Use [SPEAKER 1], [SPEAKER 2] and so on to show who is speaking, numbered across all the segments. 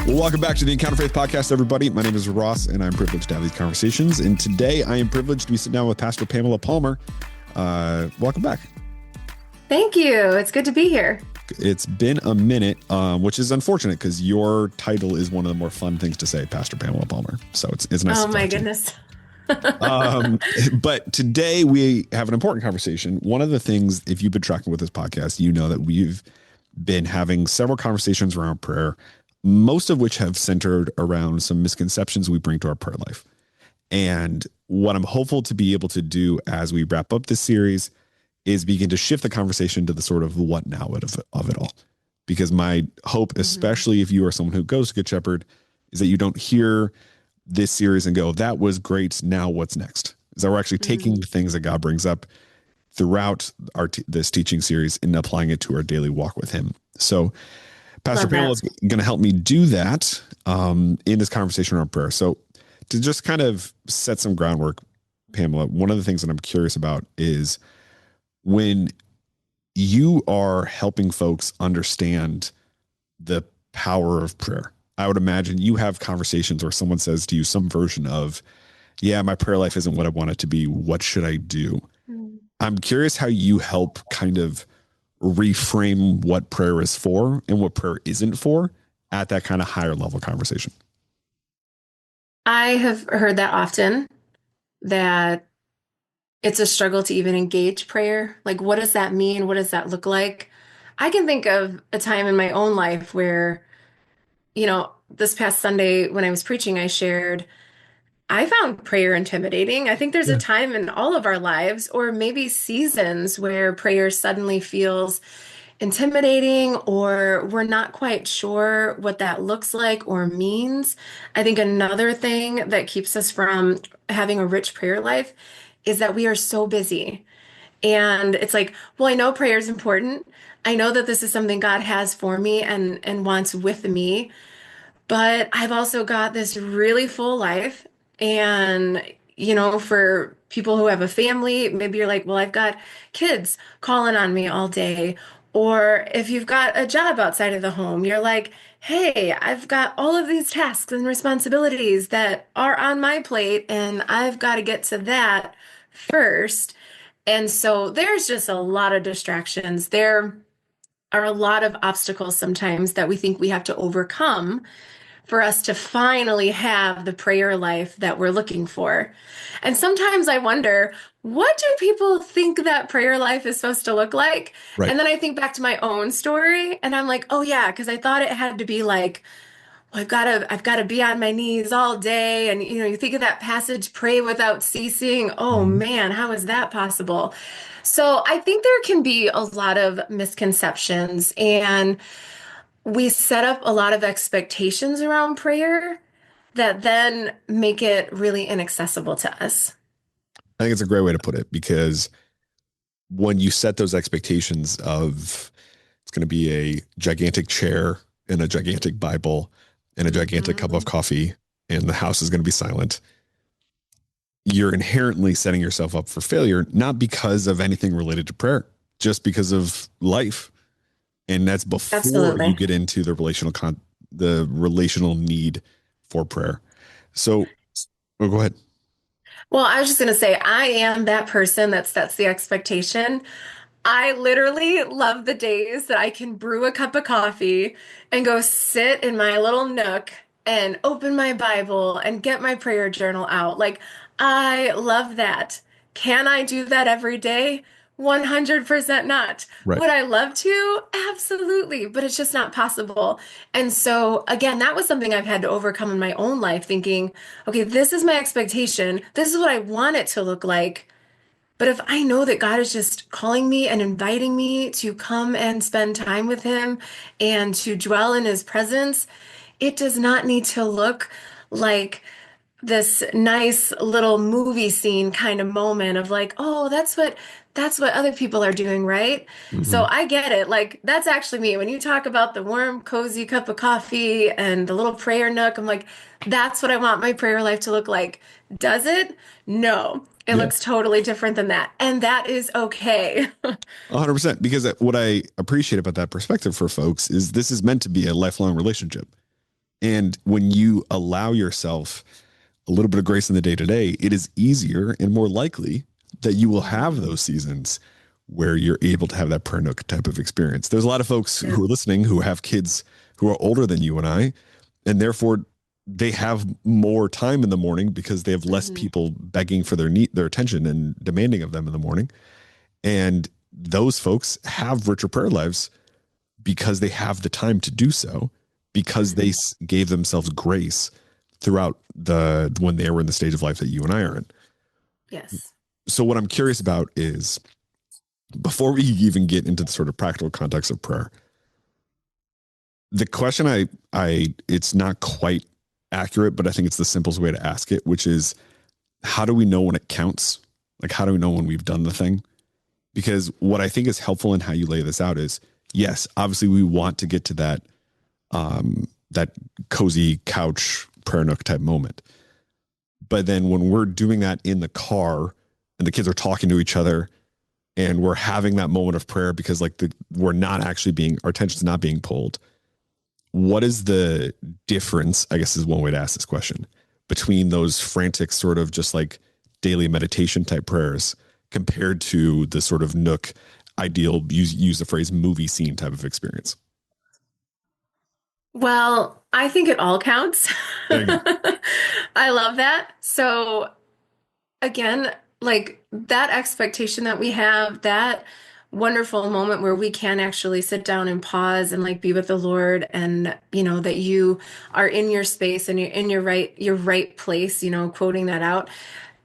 [SPEAKER 1] Well, welcome back to the Encounter Faith Podcast, everybody. My name is Ross, and I'm privileged to have these conversations. And today I am privileged to be sitting down with Pastor Pamela Palmer. Welcome back.
[SPEAKER 2] Thank you. It's good to be here.
[SPEAKER 1] It's been a minute, which is unfortunate because your title is one of the more fun things to say, Pastor Pamela Palmer. So it's nice.
[SPEAKER 2] Oh, my goodness.
[SPEAKER 1] But today we have an important conversation. One of the things, if you've been tracking with this podcast, you know that we've been having several conversations around prayer, most of which have centered around some misconceptions we bring to our prayer life. And what I'm hopeful to be able to do as we wrap up this series is begin to shift the conversation to the sort of what now of it all. Because my hope, especially if you are someone who goes to Good Shepherd, is that you don't hear this series and go, that was great, now what's next? Is that we're actually taking the things that God brings up throughout this teaching series and applying it to our daily walk with him. So Pastor Pamela is going to help me do that in this conversation around prayer. So to just kind of set some groundwork, Pamela, one of the things that I'm curious about is when you are helping folks understand the power of prayer. I would imagine you have conversations where someone says to you some version of, yeah, my prayer life isn't what I want it to be. What should I do? I'm curious how you help kind of reframe what prayer is for and what prayer isn't for at that kind of higher level conversation.
[SPEAKER 2] I have heard that often, that it's a struggle to even engage prayer. Like, what does that mean? What does that look like? I can think of a time in my own life where, this past Sunday when I was preaching, I shared, I found prayer intimidating. I think there's a time in all of our lives, or maybe seasons, where prayer suddenly feels intimidating, or we're not quite sure what that looks like or means. I think another thing that keeps us from having a rich prayer life is that we are so busy. And it's like, well, I know prayer is important. I know that this is something God has for me and wants with me. But I've also got this really full life. And, for people who have a family, maybe you're like, well, I've got kids calling on me all day. Or if you've got a job outside of the home, you're like, hey, I've got all of these tasks and responsibilities that are on my plate, and I've got to get to that first. And so there's just a lot of distractions. There are a lot of obstacles sometimes that we think we have to overcome for us to finally have the prayer life that we're looking for. And sometimes I wonder, what do people think that prayer life is supposed to look like?
[SPEAKER 1] Right.
[SPEAKER 2] And then I think back to my own story and I'm like, oh yeah, because I thought it had to be like, well, I've got to be on my knees all day. And you think of that passage, pray without ceasing. Oh man, how is that possible? So I think there can be a lot of misconceptions, and we set up a lot of expectations around prayer that then make it really inaccessible to us.
[SPEAKER 1] I think it's a great way to put it, because when you set those expectations of it's going to be a gigantic chair and a gigantic Bible and a gigantic cup of coffee and the house is going to be silent, you're inherently setting yourself up for failure, not because of anything related to prayer, just because of life. And that's before you get into the relational need for prayer. So, go ahead.
[SPEAKER 2] Well, I was just going to say, I am that person that sets the expectation. I literally love the days that I can brew a cup of coffee and go sit in my little nook and open my Bible and get my prayer journal out. Like, I love that. Can I do that every day? 100% not.
[SPEAKER 1] Right.
[SPEAKER 2] Would I love to? Absolutely. But it's just not possible. And so, again, that was something I've had to overcome in my own life, thinking, okay, this is my expectation. This is what I want it to look like. But if I know that God is just calling me and inviting me to come and spend time with him and to dwell in his presence, it does not need to look like this nice little movie scene kind of moment of like, oh, that's what other people are doing, right? So I get it. Like, that's actually me. When you talk about the warm, cozy cup of coffee and the little prayer nook, I'm like, that's what I want my prayer life to look like. Does it? No. It looks totally different than that. And that is okay.
[SPEAKER 1] 100%. Because what I appreciate about that perspective for folks is this is meant to be a lifelong relationship. And when you allow yourself a little bit of grace in the day to day, it is easier and more likely that you will have those seasons where you're able to have that prayer nook type of experience. There's a lot of folks
[SPEAKER 2] Yeah.
[SPEAKER 1] who are listening who have kids who are older than you and I, and therefore they have more time in the morning because they have less
[SPEAKER 2] Mhm.
[SPEAKER 1] people begging for their attention and demanding of them in the morning. And those folks have richer prayer lives because they have the time to do so, because they
[SPEAKER 2] Mhm.
[SPEAKER 1] gave themselves grace throughout when they were in the stage of life that you and I are in.
[SPEAKER 2] Yes.
[SPEAKER 1] So what I'm curious about is, before we even get into the sort of practical context of prayer, the question it's not quite accurate, but I think it's the simplest way to ask it, which is, how do we know when it counts? Like, how do we know when we've done the thing? Because what I think is helpful in how you lay this out is, yes, obviously we want to get to that cozy couch prayer nook type moment. But then when we're doing that in the car and the kids are talking to each other and we're having that moment of prayer because we're not actually our attention's not being pulled. What is the difference, I guess is one way to ask this question, between those frantic sort of just like daily meditation type prayers compared to the sort of nook ideal, use the phrase movie scene type of experience?
[SPEAKER 2] Well, I think it all counts.
[SPEAKER 1] There you go.
[SPEAKER 2] I love that. So again, like that expectation that we have, that wonderful moment where we can actually sit down and pause and like be with the Lord, and that you are in your space and you're in your right place, quoting that out.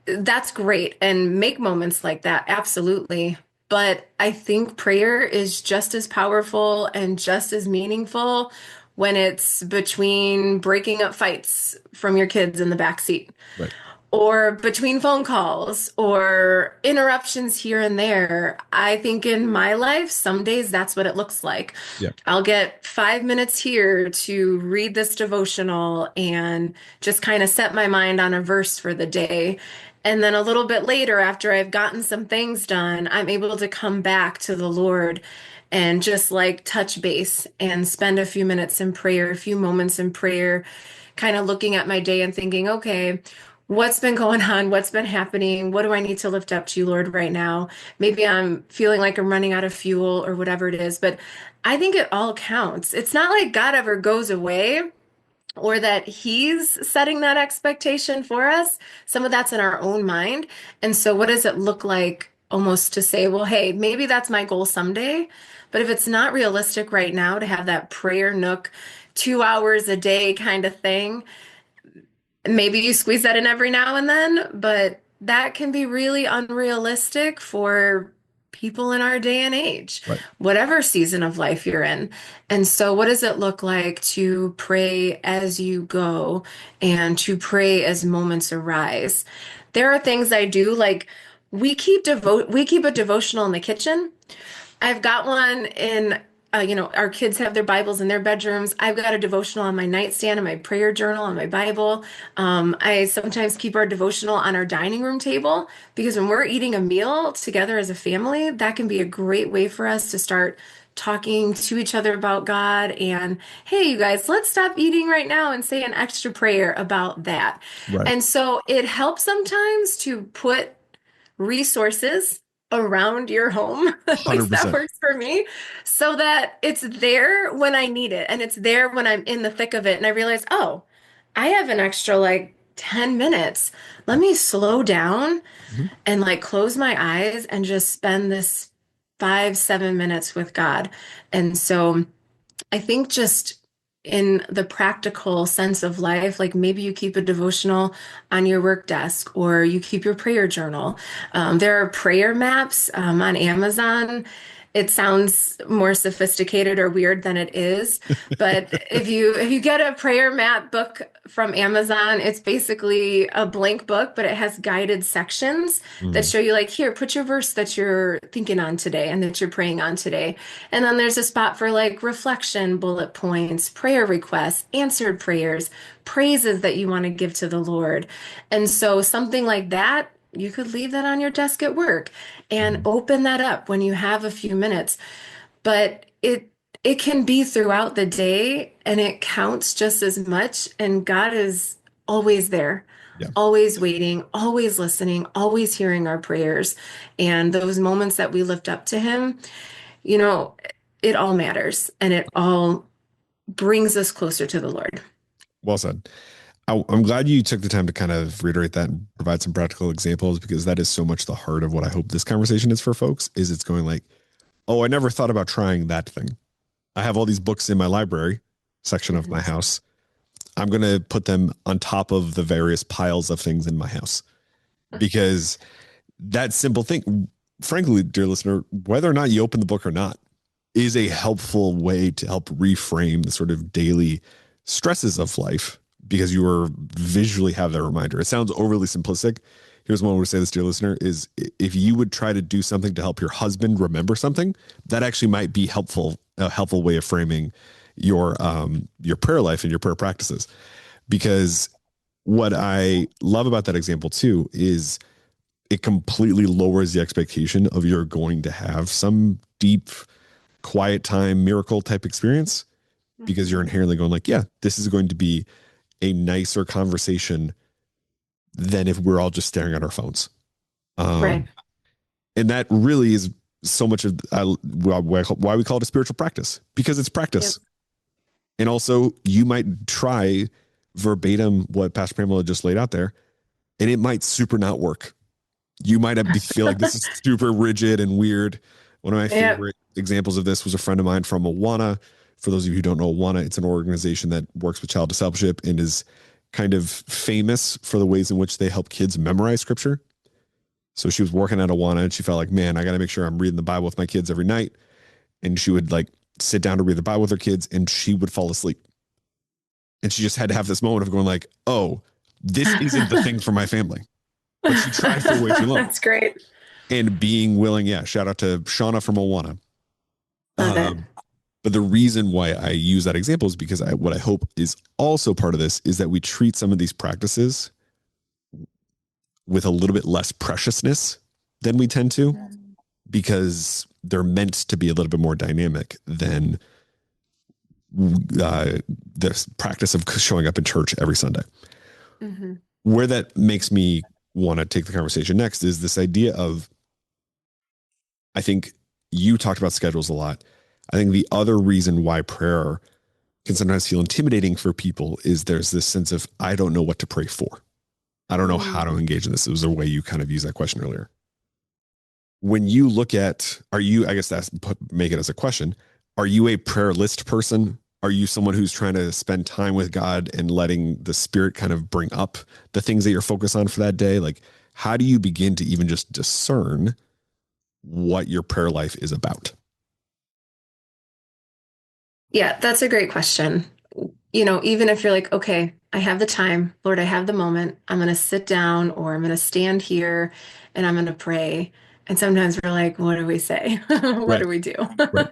[SPEAKER 2] That's great, and make moments like that, absolutely. But I think prayer is just as powerful and just as meaningful when it's between breaking up fights from your kids in the back seat,
[SPEAKER 1] Right.
[SPEAKER 2] or between phone calls or interruptions here and there. I think in my life, some days that's what it looks like.
[SPEAKER 1] Yeah.
[SPEAKER 2] I'll get 5 minutes here to read this devotional and just kind of set my mind on a verse for the day. And then a little bit later, after I've gotten some things done, I'm able to come back to the Lord and just like touch base and spend a few minutes in prayer, a few moments in prayer, kind of looking at my day and thinking, okay, what's been going on? What's been happening? What do I need to lift up to you, Lord, right now? Maybe I'm feeling like I'm running out of fuel or whatever it is, but I think it all counts. It's not like God ever goes away or that he's setting that expectation for us. Some of that's in our own mind. And so what does it look like almost to say, well, hey, maybe that's my goal someday. But if it's not realistic right now to have that prayer nook 2 hours a day kind of thing, maybe you squeeze that in every now and then, but that can be really unrealistic for people in our day and age,
[SPEAKER 1] Right.
[SPEAKER 2] whatever season of life you're in. And so, what does it look like to pray as you go and to pray as moments arise? There are things I do, like we keep a devotional in the kitchen. I've got one in, our kids have their Bibles in their bedrooms. I've got a devotional on my nightstand and my prayer journal on my Bible. I sometimes keep our devotional on our dining room table because when we're eating a meal together as a family, that can be a great way for us to start talking to each other about God. And hey, you guys, let's stop eating right now and say an extra prayer about that.
[SPEAKER 1] Right.
[SPEAKER 2] And so it helps sometimes to put resources around your home. At least that
[SPEAKER 1] 100%.
[SPEAKER 2] works for me, so that it's there when I need it and it's there when I'm in the thick of it. And I realize, oh, I have an extra like 10 minutes. Let me slow down
[SPEAKER 1] Mhm.
[SPEAKER 2] and like close my eyes and just spend this 5, 7 minutes with God. And so I think just in the practical sense of life, like maybe you keep a devotional on your work desk or you keep your prayer journal. There are prayer maps on Amazon. It sounds more sophisticated or weird than it is, but if you get a prayer map book from Amazon, it's basically a blank book, but it has guided sections that
[SPEAKER 1] Mhm.
[SPEAKER 2] show you like, here, put your verse that you're thinking on today and that you're praying on today. And then there's a spot for like reflection, bullet points, prayer requests, answered prayers, praises that you want to give to the Lord. And so something like that, you could leave that on your desk at work and
[SPEAKER 1] Mhm.
[SPEAKER 2] open that up when you have a few minutes. But it can be throughout the day and it counts just as much. And God is always there,
[SPEAKER 1] Yeah.
[SPEAKER 2] always waiting, always listening, always hearing our prayers. And those moments that we lift up to Him, you know, it all matters and it all brings us closer to the Lord.
[SPEAKER 1] Well said. I'm glad you took the time to kind of reiterate that and provide some practical examples, because that is so much the heart of what I hope this conversation is for folks. Is it's going like, oh, I never thought about trying that thing. I have all these books in my library section of my
[SPEAKER 2] Mhm.
[SPEAKER 1] house. I'm going to put them on top of the various piles of things in my house, because that simple thing, frankly, dear listener, whether or not you open the book or not, is a helpful way to help reframe the sort of daily stresses of life, because you are visually have that reminder. It sounds overly simplistic. Here's one way to say this, dear listener, is if you would try to do something to help your husband remember something, that actually might be helpful, a helpful way of framing your prayer life and your prayer practices. Because what I love about that example too is it completely lowers the expectation of you're going to have some deep, quiet time, miracle type experience, because you're
[SPEAKER 2] Mhm.
[SPEAKER 1] inherently going like, yeah, this is going to be a nicer conversation than if we're all just staring at our phones.
[SPEAKER 2] Right.
[SPEAKER 1] Um, and that really is so much of why we call it a spiritual practice, because it's
[SPEAKER 2] Yep.
[SPEAKER 1] practice. And also, you might try verbatim what Pastor Pamela just laid out there, and it might super not work. You might feel like this is super rigid and weird. One of my
[SPEAKER 2] Yep.
[SPEAKER 1] favorite examples of this was a friend of mine from Awana. For those of you who don't know Awana, it's an organization that works with child discipleship and is kind of famous for the ways in which they help kids memorize scripture. So she was working at Awana and she felt like, man, I got to make sure I'm reading the Bible with my kids every night. And she would like sit down to read the Bible with her kids and she would fall asleep. And she just had to have this moment of going like, oh, this isn't the thing for my family. But she tried for way too long.
[SPEAKER 2] That's great.
[SPEAKER 1] And being willing, yeah, shout out to Shauna from Awana.
[SPEAKER 2] Love it.
[SPEAKER 1] Um, but the reason why I use that example is because what I hope is also part of this is that we treat some of these practices with a little bit less preciousness than we tend to, because they're meant to be a little bit more dynamic than this practice of showing up in church every Sunday.
[SPEAKER 2] Mm-hmm.
[SPEAKER 1] Where that makes me want to take the conversation next is this idea of, I think you talked about schedules a lot. I think the other reason why prayer can sometimes feel intimidating for people is there's this sense of, I don't know what to pray for. I don't know how to engage in this. It was the way you kind of used that question earlier. When you look at, are you, I guess that's make it as a question. Are you a prayer list person? Are you someone who's trying to spend time with God and letting the Spirit kind of bring up the things that you're focused on for that day? Like, how do you begin to even just discern what your prayer life is about?
[SPEAKER 2] Yeah, that's a great question. You know, even if you're like, okay, I have the time, Lord, I have the moment, I'm going to sit down or I'm going to stand here and I'm going to pray. And sometimes we're like, what do we say? What
[SPEAKER 1] Right.
[SPEAKER 2] do we do?
[SPEAKER 1] Right.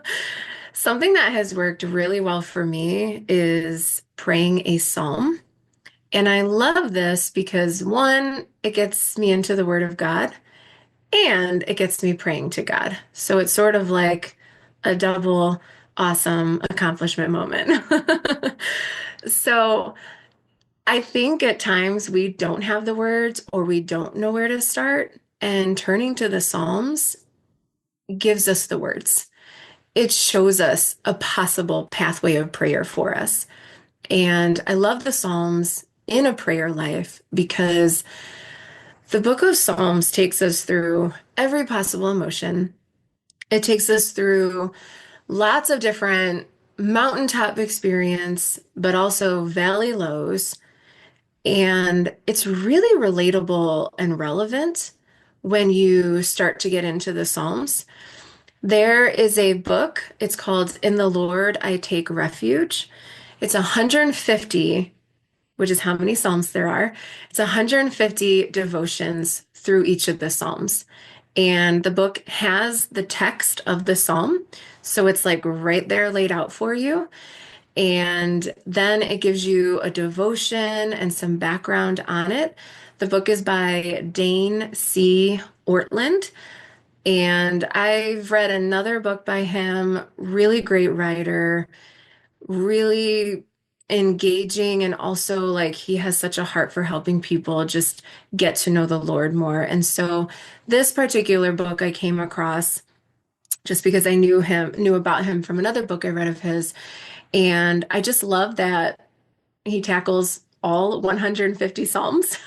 [SPEAKER 2] Something that has worked really well for me is praying a psalm. And I love this because one, it gets me into the Word of God and it gets me praying to God. So it's sort of like a double awesome accomplishment moment. So I think at times we don't have the words or we don't know where to start, and turning to the Psalms gives us the words. It shows us a possible pathway of prayer for us. And I love the Psalms in a prayer life because the book of Psalms takes us through every possible emotion. It takes us through lots of different mountaintop experience, but also valley lows. And it's really relatable and relevant when you start to get into the Psalms. There is a book, it's called In the Lord I Take Refuge. It's 150, which is how many Psalms there are. It's 150 devotions through each of the Psalms. And the book has the text of the Psalm. So it's like right there laid out for you. And then it gives you a devotion and some background on it. The book is by Dane C. Ortland. And I've read another book by him, really great writer, really engaging, and also like he has such a heart for helping people just get to know the Lord more. And so this particular book I came across just because I knew about him from another book I read of his. And I just love that he tackles all 150 Psalms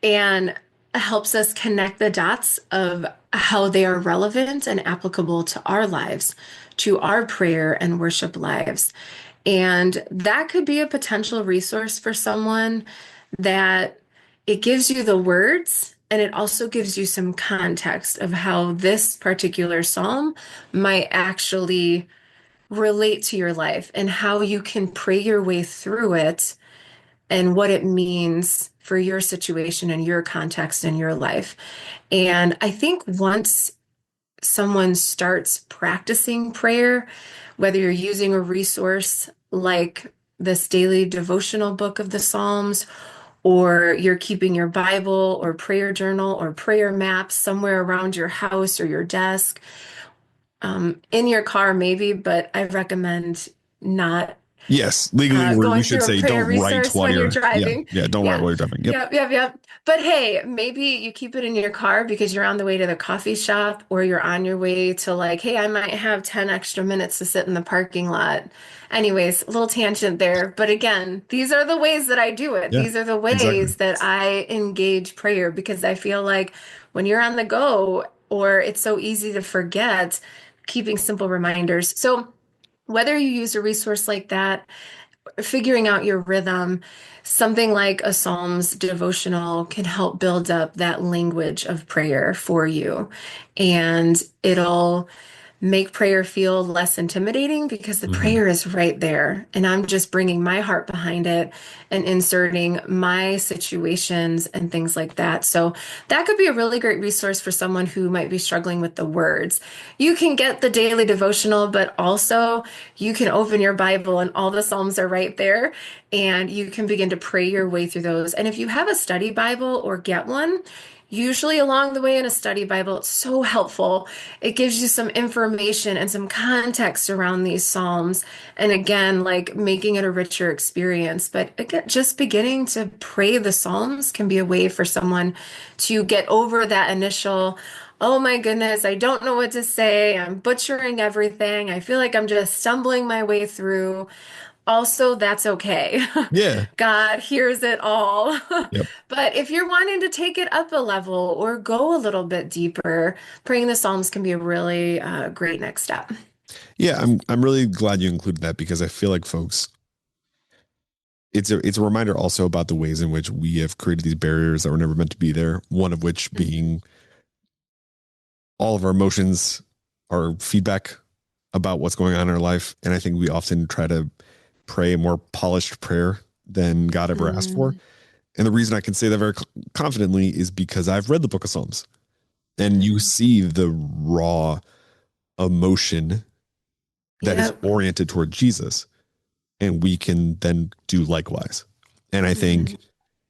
[SPEAKER 2] and helps us connect the dots of how they are relevant and applicable to our lives, to our prayer and worship lives. And that could be a potential resource for someone that it gives you the words and it also gives you some context of how this particular psalm might actually relate to your life and how you can pray your way through it and what it means for your situation and your context in your life. And I think once someone starts practicing prayer, whether you're using a resource like this daily devotional book of the Psalms, or you're keeping your Bible or prayer journal or prayer map somewhere around your house or your desk, in your car, maybe, but I recommend not
[SPEAKER 1] Yes, legally, we
[SPEAKER 2] going
[SPEAKER 1] should
[SPEAKER 2] through a
[SPEAKER 1] say
[SPEAKER 2] prayer
[SPEAKER 1] don't write
[SPEAKER 2] resource
[SPEAKER 1] while
[SPEAKER 2] when you're
[SPEAKER 1] you're, yeah,
[SPEAKER 2] driving.
[SPEAKER 1] yeah, don't write
[SPEAKER 2] Yeah.
[SPEAKER 1] while you're driving. Yep.
[SPEAKER 2] Yep. But hey, maybe you keep it in your car because you're on the way to the coffee shop or you're on your way to like, hey, I might have 10 extra minutes to sit in the parking lot. Anyways, a little tangent there. But again, these are the ways that I do it.
[SPEAKER 1] Yeah,
[SPEAKER 2] These are the
[SPEAKER 1] exactly.
[SPEAKER 2] ways that I engage prayer because I feel like when you're on the go or it's so easy to forget, keeping simple reminders. So whether you use a resource like that, figuring out your rhythm, something like a Psalms devotional can help build up that language of prayer for you. And it'll make prayer feel less intimidating because the
[SPEAKER 1] Hmm.
[SPEAKER 2] prayer is right there. And I'm just bringing my heart behind it and inserting my situations and things like that. So that could be a really great resource for someone who might be struggling with the words. You can get the daily devotional, but also you can open your Bible and all the Psalms are right there. And you can begin to pray your way through those. And if you have a study Bible or get one, usually along the way in a study Bible, it's so helpful. It gives you some information and some context around these Psalms. And again, like making it a richer experience. But again, just beginning to pray the Psalms can be a way for someone to get over that initial, oh my goodness, I don't know what to say. I'm butchering everything. I feel like I'm just stumbling my way through. Also, that's okay.
[SPEAKER 1] Yeah.
[SPEAKER 2] God hears it all.
[SPEAKER 1] Yep.
[SPEAKER 2] But if you're wanting to take it up a level or go a little bit deeper, praying the Psalms can be a really great next step.
[SPEAKER 1] Yeah, I'm really glad you included that because I feel like folks, it's a reminder also about the ways in which we have created these barriers that were never meant to be there. One of which being all of our emotions, our feedback about what's going on in our life. And I think we often try to pray a more polished prayer than God ever asked for.
[SPEAKER 2] Mm,
[SPEAKER 1] And the reason I can say that very confidently is because I've read the book of Psalms and you
[SPEAKER 2] mhm.
[SPEAKER 1] see the raw emotion that is
[SPEAKER 2] Yep.
[SPEAKER 1] oriented toward Jesus. And we can then do likewise. And I think
[SPEAKER 2] Mhm.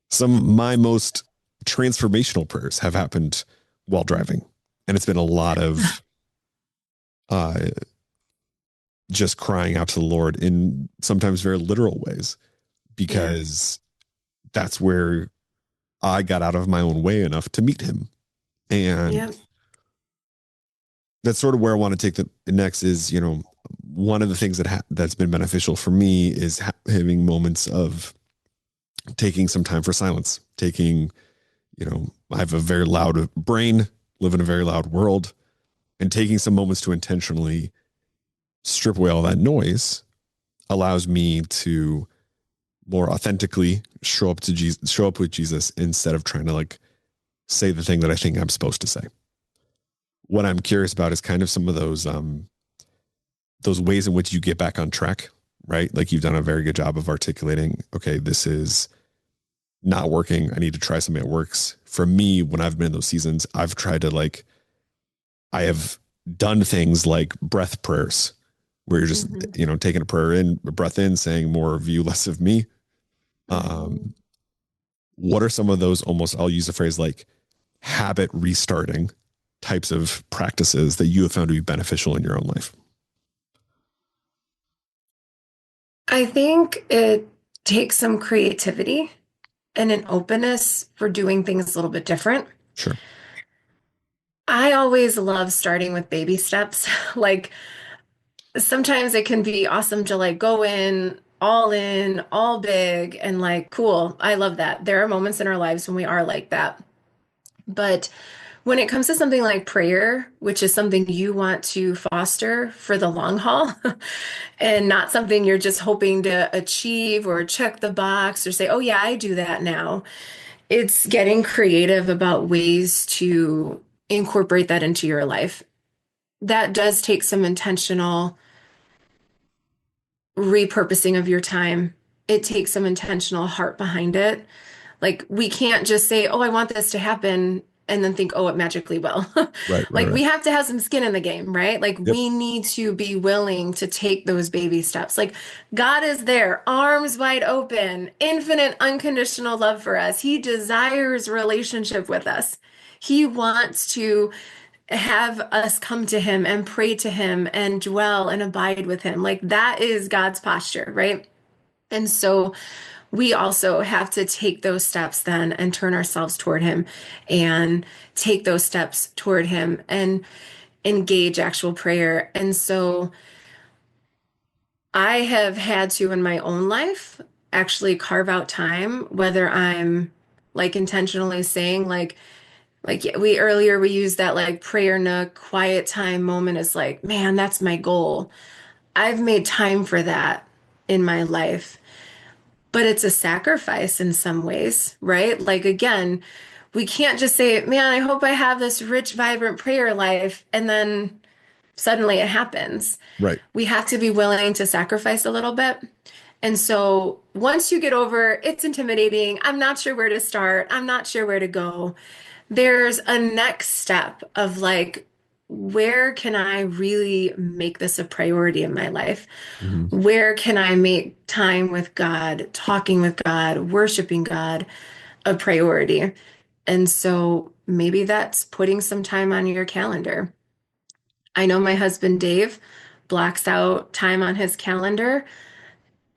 [SPEAKER 1] some of my most transformational prayers have happened while driving. And it's been a lot of uh, just crying out to the Lord in sometimes very literal ways,
[SPEAKER 2] Yeah.
[SPEAKER 1] because that's where I got out of my own way enough to meet him. And
[SPEAKER 2] Yep.
[SPEAKER 1] that's sort of where I want to take the next is, one of the things that's been beneficial for me is having moments of taking some time for silence, I have a very loud brain, live in a very loud world, and taking some moments to intentionally strip away all that noise allows me to more authentically show up to Jesus, show up with Jesus instead of trying to like say the thing that I think I'm supposed to say. What I'm curious about is kind of some of those ways in which you get back on track, right? Like you've done a very good job of articulating, okay, this is not working. I need to try something that works. For me, when I've been in those seasons, I've tried to I have done things like breath prayers where you're just,
[SPEAKER 2] Mhm.
[SPEAKER 1] taking a breath in, saying more of you, less of me.
[SPEAKER 2] Mhm.
[SPEAKER 1] Um, what are some of those almost, I'll use a phrase like habit restarting types of practices that you have found to be beneficial in your own life?
[SPEAKER 2] I think it takes some creativity and an openness for doing things a little bit different.
[SPEAKER 1] Sure.
[SPEAKER 2] I always love starting with baby steps. Like sometimes it can be awesome to like go in, all big and like cool. I love that. There are moments in our lives when we are like that. But when it comes to something like prayer, which is something you want to foster for the long haul and not something you're just hoping to achieve or check the box or say, oh, yeah, I do that now. It's getting creative about ways to incorporate that into your life. That does take some intentional repurposing of your time. It takes some intentional heart behind it. Like we can't just say, "Oh, I want this to happen," and then think, "Oh, it magically will."
[SPEAKER 1] Right, right,
[SPEAKER 2] Like we
[SPEAKER 1] right.
[SPEAKER 2] have to have some skin in the game, right? Like
[SPEAKER 1] Yep.
[SPEAKER 2] we need to be willing to take those baby steps. Like God is there, arms wide open, infinite unconditional love for us. He desires relationship with us. He wants to have us come to him and pray to him and dwell and abide with him. Like that is God's posture, right? And so we also have to take those steps then and turn ourselves toward him and take those steps toward him and engage actual prayer. And so I have had to in my own life actually carve out time, whether I'm like intentionally saying like we earlier we used that like prayer nook quiet time moment as like, man, that's my goal. I've made time for that in my life. But it's a sacrifice in some ways, right? Like, again, we can't just say, man, I hope I have this rich, vibrant prayer life, and then suddenly it happens.
[SPEAKER 1] Right.
[SPEAKER 2] We have to be willing to sacrifice a little bit. And so once you get over, it's intimidating. I'm not sure where to start. I'm not sure where to go. There's a next step of like, where can I really make this a priority in my life?
[SPEAKER 1] Mhm.
[SPEAKER 2] Where can I make time with God, talking with God, worshiping God a priority? And so maybe that's putting some time on your calendar. I know my husband Dave blocks out time on his calendar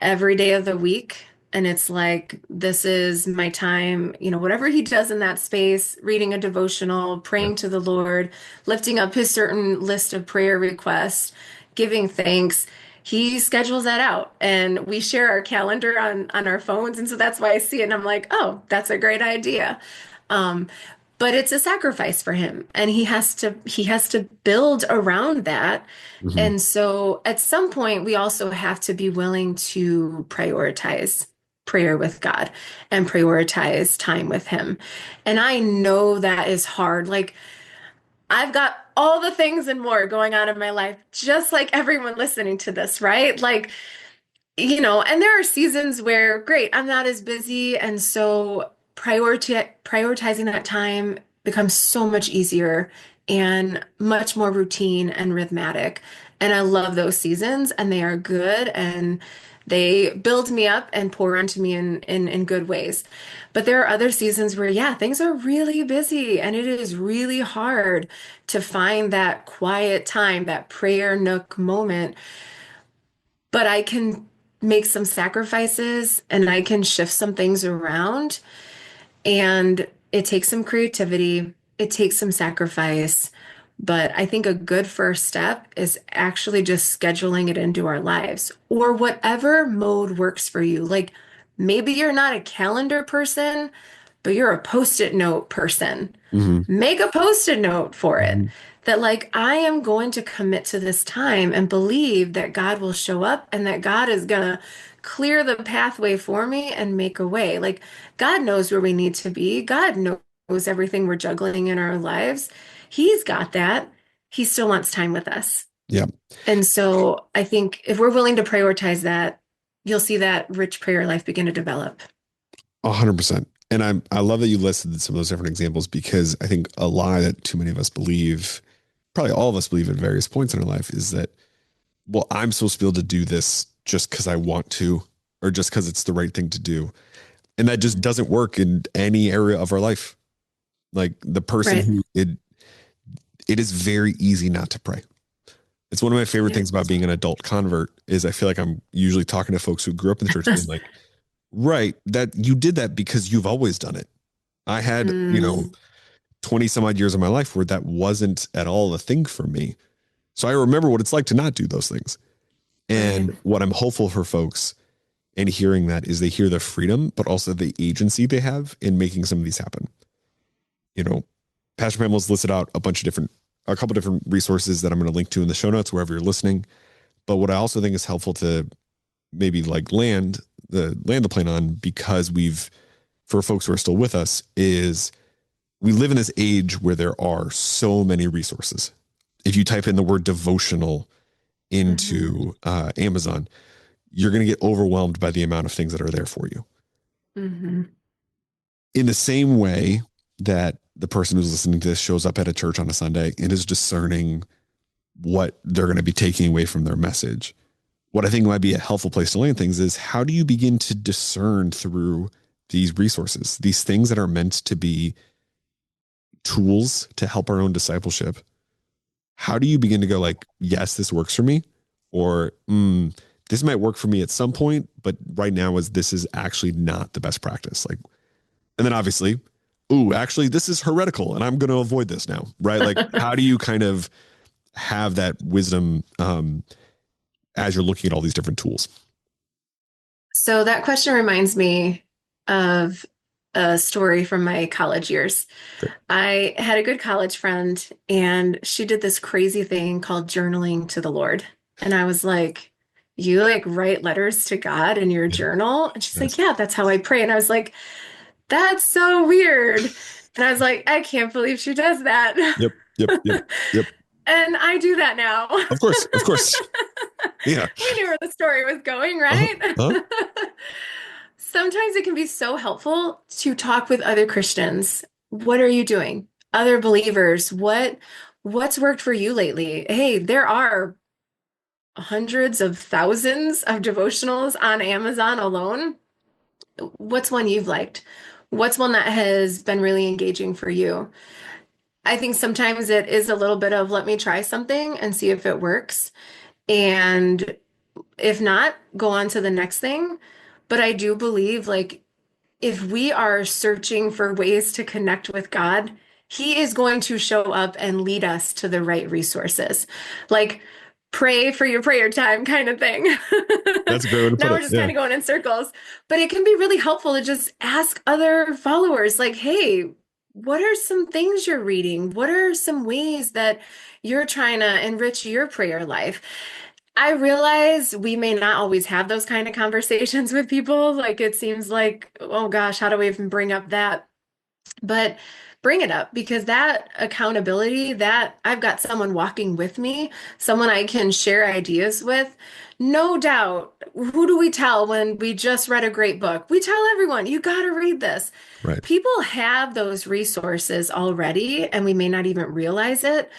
[SPEAKER 2] every day of the week. And it's like, this is my time, whatever he does in that space, reading a devotional,
[SPEAKER 1] Yeah.
[SPEAKER 2] praying to the Lord, lifting up his certain list of prayer requests, giving thanks. He schedules that out and we share our calendar on our phones. And so that's why I see it and I'm like, oh, that's a great idea. Um, but it's a sacrifice for him and he has to build around that.
[SPEAKER 1] Mhm.
[SPEAKER 2] And so at some point, we also have to be willing to prioritize prayer with God and prioritize time with Him. And I know that is hard. Like, I've got all the things and more going on in my life, just like everyone listening to this, right? Like, and there are seasons where, great, I'm not as busy. And so prioritizing that time becomes so much easier and much more routine and rhythmic. And I love those seasons and they are good and they build me up and pour into me in good ways. But there are other seasons where, yeah, things are really busy and it is really hard to find that quiet time, that prayer nook moment, but I can make some sacrifices and I can shift some things around. And it takes some creativity, it takes some sacrifice. But I think a good first step is actually just scheduling it into our lives or whatever mode works for you. Like maybe you're not a calendar person, but you're a post-it note person.
[SPEAKER 1] Mhm.
[SPEAKER 2] Make a post-it note for it
[SPEAKER 1] Mhm.
[SPEAKER 2] that like I am going to commit to this time and believe that God will show up and that God is gonna clear the pathway for me and make a way. Like God knows where we need to be. God knows everything we're juggling in our lives. He's got that. He still wants time with us.
[SPEAKER 1] Yeah.
[SPEAKER 2] And so I think if we're willing to prioritize that, you'll see that rich prayer life begin to develop.
[SPEAKER 1] 100%. And I love that you listed some of those different examples because I think a lie that too many of us believe, probably all of us believe at various points in our life, is that, well, I'm supposed to be able to do this just because I want to, or just because it's the right thing to do. And that just doesn't work in any area of our life. Like the person
[SPEAKER 2] Right.
[SPEAKER 1] who it is very easy not to pray. It's one of my favorite things about being an adult convert is I feel like I'm usually talking to folks who grew up in the church being like, right, that you did that because you've always done it. I had,
[SPEAKER 2] Mm,
[SPEAKER 1] 20 some odd years of my life where that wasn't at all a thing for me. So I remember what it's like to not do those things.
[SPEAKER 2] right.
[SPEAKER 1] And what I'm hopeful for folks in hearing that is they hear the freedom, but also the agency they have in making some of these happen. You know, Pastor Pamela's listed out a couple different resources that I'm going to link to in the show notes wherever you're listening. But what I also think is helpful to maybe like land the plane on, because for folks who are still with us, is we live in this age where there are so many resources. If you type in the word devotional
[SPEAKER 2] Hmm.
[SPEAKER 1] into Amazon, you're going to get overwhelmed by the amount of things that are there for you.
[SPEAKER 2] Hmm.
[SPEAKER 1] In the same way that the person who's listening to this shows up at a church on a Sunday and is discerning what they're going to be taking away from their message. What I think might be a helpful place to land things is, how do you begin to discern through these resources, these things that are meant to be tools to help our own discipleship? How do you begin to go like, yes, this works for me, or this might work for me at some point, but right now this is actually not the best practice. Like, and then obviously, actually this is heretical and I'm going to avoid this now, right? Like, how do you kind of have that wisdom as you're looking at all these different tools?
[SPEAKER 2] So that question reminds me of a story from my college years.
[SPEAKER 1] Great.
[SPEAKER 2] I had a good college friend, and she did this crazy thing called journaling to the Lord. And I was like, "You like write letters to God in your
[SPEAKER 1] Yeah.
[SPEAKER 2] journal?" And she's like,
[SPEAKER 1] Yes.
[SPEAKER 2] "Yeah, that's how I pray." And I was like, "That's so weird." And I was like, "I can't believe she does that."
[SPEAKER 1] Yep. Yep. Yep. Yep.
[SPEAKER 2] And I do that now.
[SPEAKER 1] Of course. Of course. Yeah.
[SPEAKER 2] We knew where the story was going,
[SPEAKER 1] Uh-huh.
[SPEAKER 2] right?
[SPEAKER 1] Uh-huh.
[SPEAKER 2] Sometimes it can be so helpful to talk with other Christians. What are you doing? Other believers, what's worked for you lately? Hey, there are hundreds of thousands of devotionals on Amazon alone. What's one you've liked? What's one that has been really engaging for you? I think sometimes it is a little bit of let me try something and see if it works. And if not, go on to the next thing. But I do believe like if we are searching for ways to connect with God, He is going to show up and lead us to the right resources. Like, pray for your prayer time kind of thing.
[SPEAKER 1] That's a great way to put
[SPEAKER 2] Now
[SPEAKER 1] it.
[SPEAKER 2] we're just
[SPEAKER 1] Yeah.
[SPEAKER 2] kind of going in circles, but it can be really helpful to just ask other followers, like, hey, what are some things you're reading? What are some ways that you're trying to enrich your prayer life? I realize we may not always have those kind of conversations with people. Like it seems like, oh gosh, how do we even bring up that? But bring it up because that accountability, that I've got someone walking with me, someone I can share ideas with. No doubt. Who do we tell when we just read a great book? We tell everyone, you got to read this.
[SPEAKER 1] Right.
[SPEAKER 2] People have those resources already, and we may not even realize it.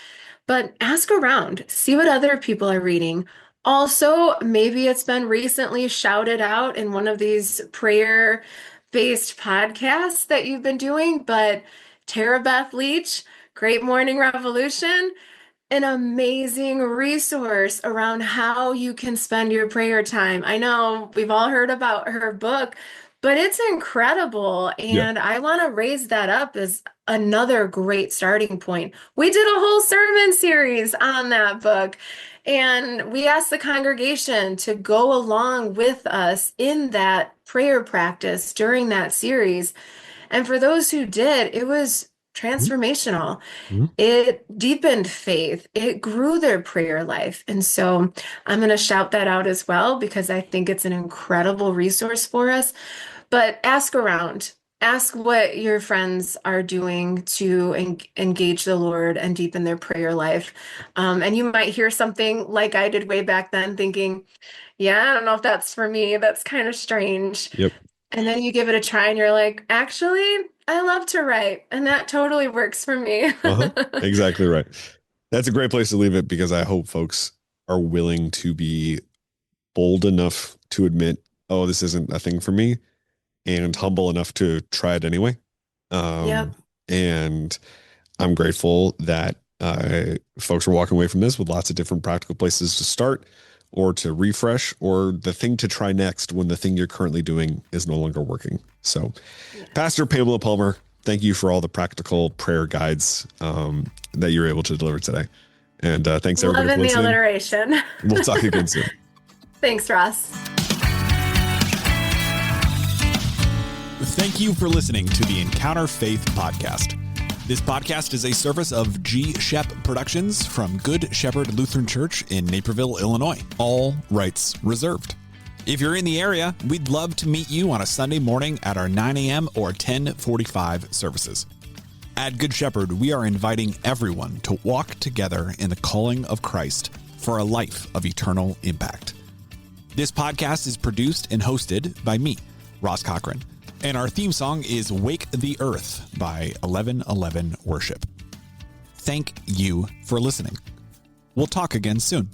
[SPEAKER 2] But ask around, see what other people are reading. Also, maybe it's been recently shouted out in one of these prayer-based podcasts that you've been doing, but Tara Beth Leach, Great Morning Revolution, an amazing resource around how you can spend your prayer time. I know we've all heard about her book, but it's incredible.
[SPEAKER 1] Yeah.
[SPEAKER 2] And I want to raise that up as another great starting point. We did a whole sermon series on that book, and we asked the congregation to go along with us in that prayer practice during that series. And for those who did, it was transformational.
[SPEAKER 1] Mm-hmm.
[SPEAKER 2] It deepened faith. It grew their prayer life. And so I'm going to shout that out as well because I think it's an incredible resource for us. But ask around. Ask what your friends are doing to engage the Lord and deepen their prayer life. And you might hear something like I did way back then, thinking, yeah, I don't know if that's for me. That's kind of strange.
[SPEAKER 1] Yep.
[SPEAKER 2] And then you give it a try and you're like, actually, I love to write, and that totally works for me.
[SPEAKER 1] Uh-huh. Exactly right. That's a great place to leave it, because I hope folks are willing to be bold enough to admit, oh, this isn't a thing for me, and humble enough to try it anyway.
[SPEAKER 2] Yep.
[SPEAKER 1] And I'm grateful that folks are walking away from this with lots of different practical places to start or to refresh or the thing to try next when the thing you're currently doing is no longer working. So,
[SPEAKER 2] Yeah.
[SPEAKER 1] Pastor Pamela Palmer, thank you for all the practical prayer guides that you're able to deliver today. And thanks everybody for
[SPEAKER 2] Loving the
[SPEAKER 1] listening.
[SPEAKER 2] alliteration.
[SPEAKER 1] We'll talk again soon.
[SPEAKER 2] Thanks, Ross.
[SPEAKER 3] Thank you for listening to the Encounter Faith podcast. This podcast is a service of G. Shep Productions from Good Shepherd Lutheran Church in Naperville, Illinois. All rights reserved. If you're in the area, we'd love to meet you on a Sunday morning at our 9 a.m. or 10:45 services. At Good Shepherd, we are inviting everyone to walk together in the calling of Christ for a life of eternal impact. This podcast is produced and hosted by me, Ross Cochran, and our theme song is Wake the Earth by 1111 Worship. Thank you for listening. We'll talk again soon.